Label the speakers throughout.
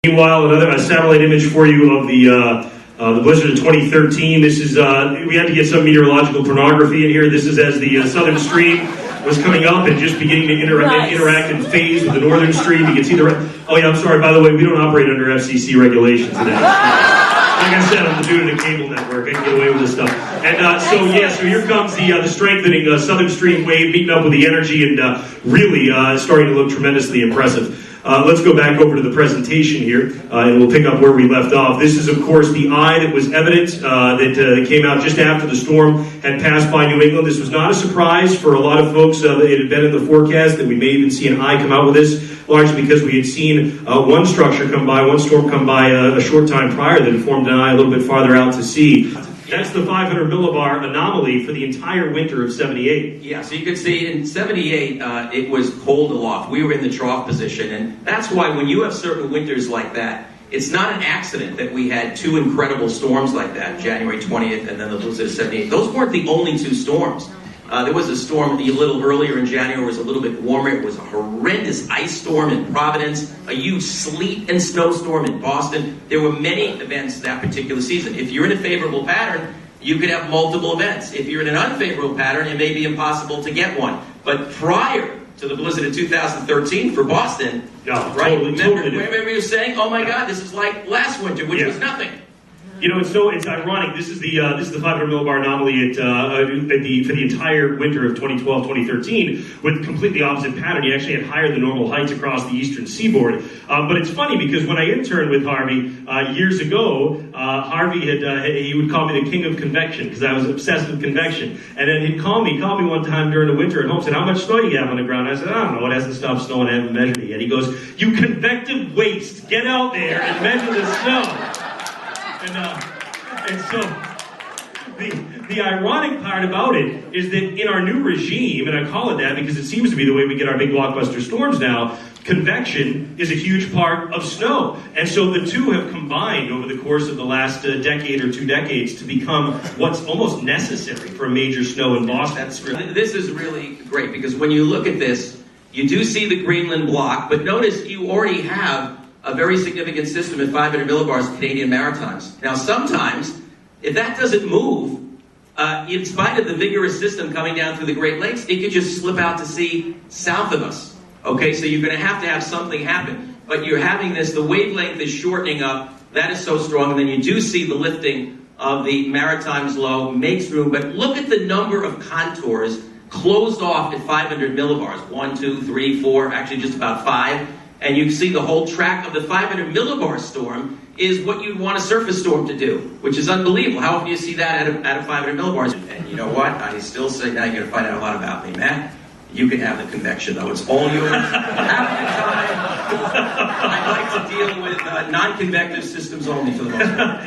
Speaker 1: Meanwhile, a satellite image for you of the blizzard of 2013. This is we had to get some meteorological pornography in here. This is as the southern stream was coming up and just beginning to interact in phase with the northern stream. You can see oh yeah, I'm sorry. By the way, we don't operate under FCC regulations today. Like I said, I'm the dude in the cable network. I can get away with this stuff. And so here comes the strengthening southern stream wave meeting up with the energy and really starting to look tremendously impressive. Let's go back over to the presentation here, and we'll pick up where we left off. This is, of course, the eye that was evident that came out just after the storm had passed by New England. This was not a surprise for a lot of folks. It had been in the forecast that we may even see an eye come out with this, largely because we had seen one structure come by, one storm come by a short time prior that had formed an eye a little bit farther out to sea. That's the 500 millibar anomaly for the entire winter of 78.
Speaker 2: Yeah, so you could see in 78, it was cold aloft. We were in the trough position, and that's why when you have certain winters like that, it's not an accident that we had two incredible storms like that, January 20th and then the blizzard of 78. Those weren't the only two storms. There was a storm a little earlier in January. It was a little bit warmer. It was a horrendous ice storm in Providence, a huge sleet and snowstorm in Boston. There were many events that particular season. If you're in a favorable pattern, you could have multiple events. If you're in an unfavorable pattern, it may be impossible to get one. But prior to the blizzard of 2013 for Boston, right? Remember you were saying, "Oh my God, this is like last winter, which was nothing."
Speaker 1: You know, it's ironic. This is the 500 millibar anomaly for the entire winter of 2012-2013 with completely opposite pattern. You actually had higher than normal heights across the eastern seaboard. But it's funny because when I interned with Harvey years ago, Harvey he would call me the king of convection because I was obsessed with convection. And then he'd call me one time during the winter at home and said, "How much snow do you have on the ground?" I said, "I don't know. It hasn't stopped snowing. I haven't measured it yet." He goes, "You convective waste. Get out there and measure the snow." And so the ironic part about it is that in our new regime, and I call it that because it seems to be the way we get our big blockbuster storms now, convection is a huge part of snow. And so the two have combined over the course of the last decade or 2 decades to become what's almost necessary for a major snow in Boston.
Speaker 2: This is really great because when you look at this, you do see the Greenland block, but notice you already have a very significant system at 500 millibars Canadian Maritimes. Now, sometimes, if that doesn't move, in spite of the vigorous system coming down through the Great Lakes, it could just slip out to sea south of us. Okay, so you're going to have something happen. But you're having this, the wavelength is shortening up. That is so strong. And then you do see the lifting of the Maritimes low, makes room. But look at the number of contours closed off at 500 millibars. 1, 2, 3, 4, actually just about 5. And you see the whole track of the 500 millibar storm is what you'd want a surface storm to do, which is unbelievable. How often do you see that at a 500 millibars? And you know what? I still say, now you're going to find out a lot about me, Matt. You can have the convection, though. It's all yours. Half the time, I like to deal with non-convective systems only for the most part.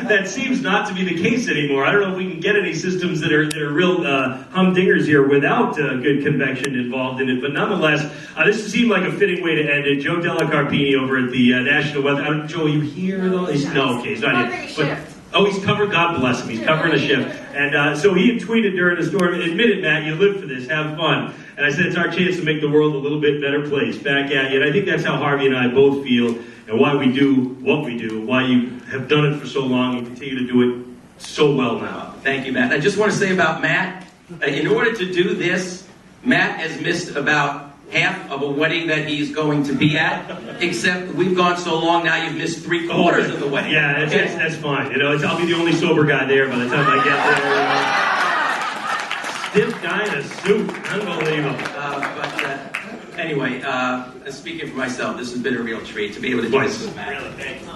Speaker 1: That seems not to be the case anymore. I don't know if we can get any systems that are real humdingers here without good convection involved in it. But nonetheless, this seemed like a fitting way to end it. Joe Delacarpini over at the National Weather. Joe, are you here though? No, okay, he's not here. Oh, he's covered. God bless him. He's covering a shift. And so he had tweeted during the storm, "Admit it, Matt, you live for this. Have fun." And I said, "It's our chance to make the world a little bit better place." Back at you. And I think that's how Harvey and I both feel and why we do what we do, why you have done it for so long and continue to do it so well now.
Speaker 2: Thank you, Matt. I just want to say about Matt, in order to do this, Matt has missed about half of a wedding that he's going to be at, except we've gone so long now you've missed 3/4 of the wedding.
Speaker 1: Yeah, that's fine. You know, I'll be the only sober guy there by the time I get there. Stiff guy in a suit. Unbelievable.
Speaker 2: Anyway, speaking for myself, this has been a real treat to be able to do this with Matt.
Speaker 1: Really, thank you.